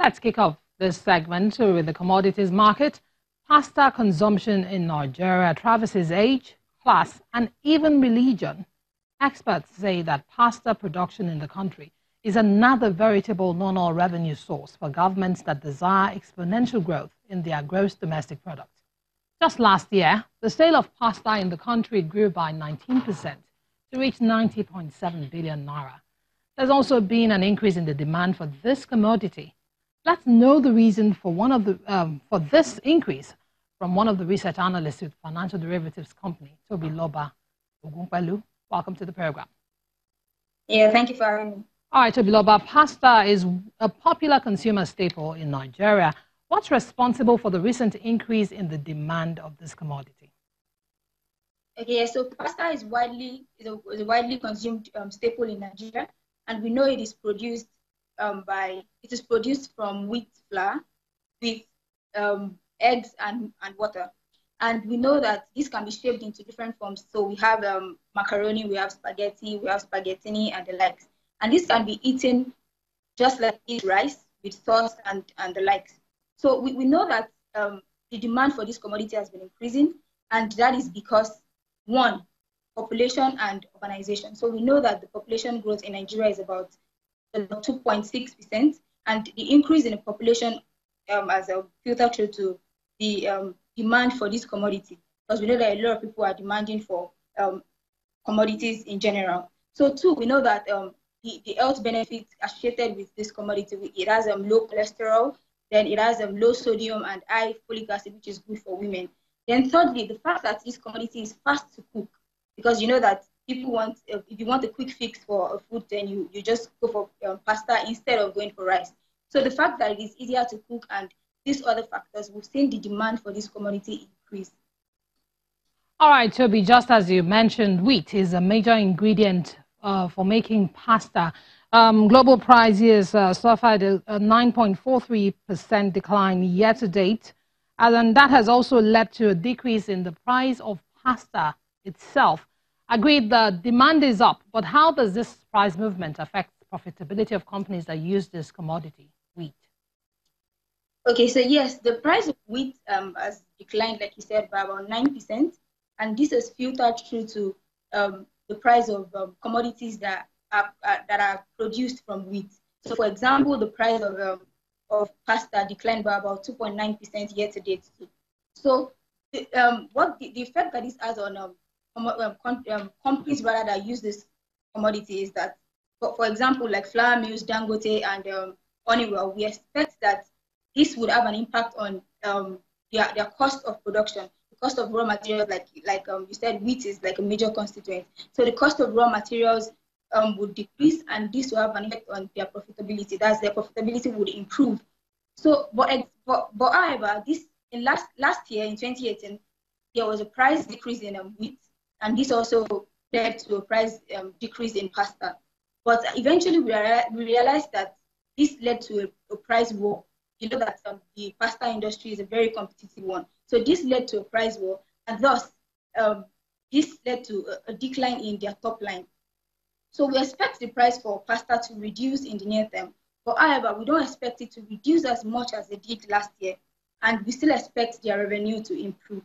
Let's kick off this segment with the commodities market. Pasta consumption in Nigeria traverses age, class, and even religion. Experts say that pasta production in the country is another veritable non-oil revenue source for governments that desire exponential growth in their gross domestic product. Just last year, the sale of pasta in the country grew by 19% to reach 90.7 billion naira. There's also been an increase in the demand for this commodity. Let's know the reason for for this increase from one of the research analysts with financial derivatives company, Tobiloba Ogunpelu. Welcome to the program. Yeah, thank you for having me. All right, Tobiloba, pasta is a popular consumer staple in Nigeria. What's responsible for the recent increase in the demand of this commodity? Okay, so pasta is a widely consumed staple in Nigeria, and we know it is produced from wheat flour with eggs and water. And we know that this can be shaped into different forms. So we have macaroni, we have spaghettini, and the likes. And this can be eaten just like eat rice with sauce and the likes. So we know that the demand for this commodity has been increasing, and that is because, one, population and urbanization. So we know that the population growth in Nigeria is about 2.6%, and the increase in the population as a filter through to the demand for this commodity, because we know that a lot of people are demanding for commodities in general. So two, we know that the health benefits associated with this commodity, it has low cholesterol, then it has low sodium and high folic acid, which is good for women. Then thirdly, the fact that this commodity is fast to cook, because you know that people want, if you want a quick fix for a food, then you just go for pasta instead of going for rice. So the fact that it is easier to cook and these other factors, we've seen the demand for this commodity increase. All right, Toby, just as you mentioned, wheat is a major ingredient for making pasta. Global prices suffered a 9.43% decline year to date, and then that has also led to a decrease in the price of pasta itself. Agreed, the demand is up, but how does this price movement affect the profitability of companies that use this commodity, wheat? Okay, so yes, the price of wheat has declined, like you said, by about 9%, and this is filtered through to the price of commodities that are produced from wheat. So, for example, the price of pasta declined by about 2.9% year to date. So, the effect that this has on companies that use this commodity is that, for example, like flour mills, Dangote, and Honeywell, we expect that this would have an impact on their cost of production. The cost of raw materials, like you said, wheat is like a major constituent. So the cost of raw materials would decrease, and this will have an effect on their profitability. That's their profitability would improve. So, but however, this in last year in 2018, there was a price decrease in wheat, and this also led to a price decrease in pasta. But eventually, we realized that this led to a price war. You know that the pasta industry is a very competitive one. So this led to a price war, and thus this led to a decline in their top line. So we expect the price for pasta to reduce in the near term. But however, we don't expect it to reduce as much as it did last year, and we still expect their revenue to improve.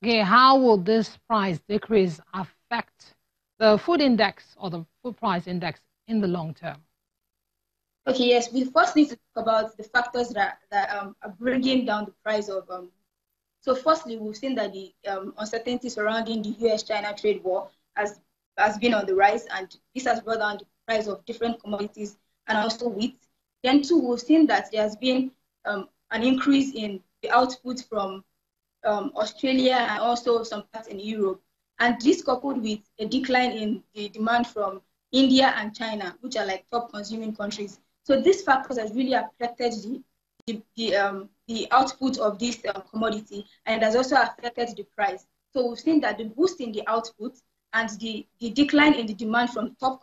Okay, how will this price decrease affect the food index or the food price index in the long term? Okay, yes, we first need to talk about the factors that are bringing down the price of. So firstly, we've seen that the uncertainty surrounding the US-China trade war has been on the rise, and this has brought down the price of different commodities and also wheat. Then two, we've seen that there has been an increase in the output from Australia and also some parts in Europe. And this coupled with a decline in the demand from India and China, which are like top consuming countries. So these factors have really affected the output of this commodity, and it has also affected the price. So we've seen that the boost in the output and the decline in the demand from top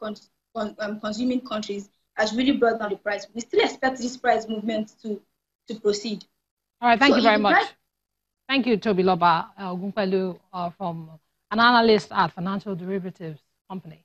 consuming countries has really brought down the price. We still expect this price movement to proceed. All right, thank you very much. Thank you, Tobiloba Ogunpelu, from an analyst at financial derivatives company.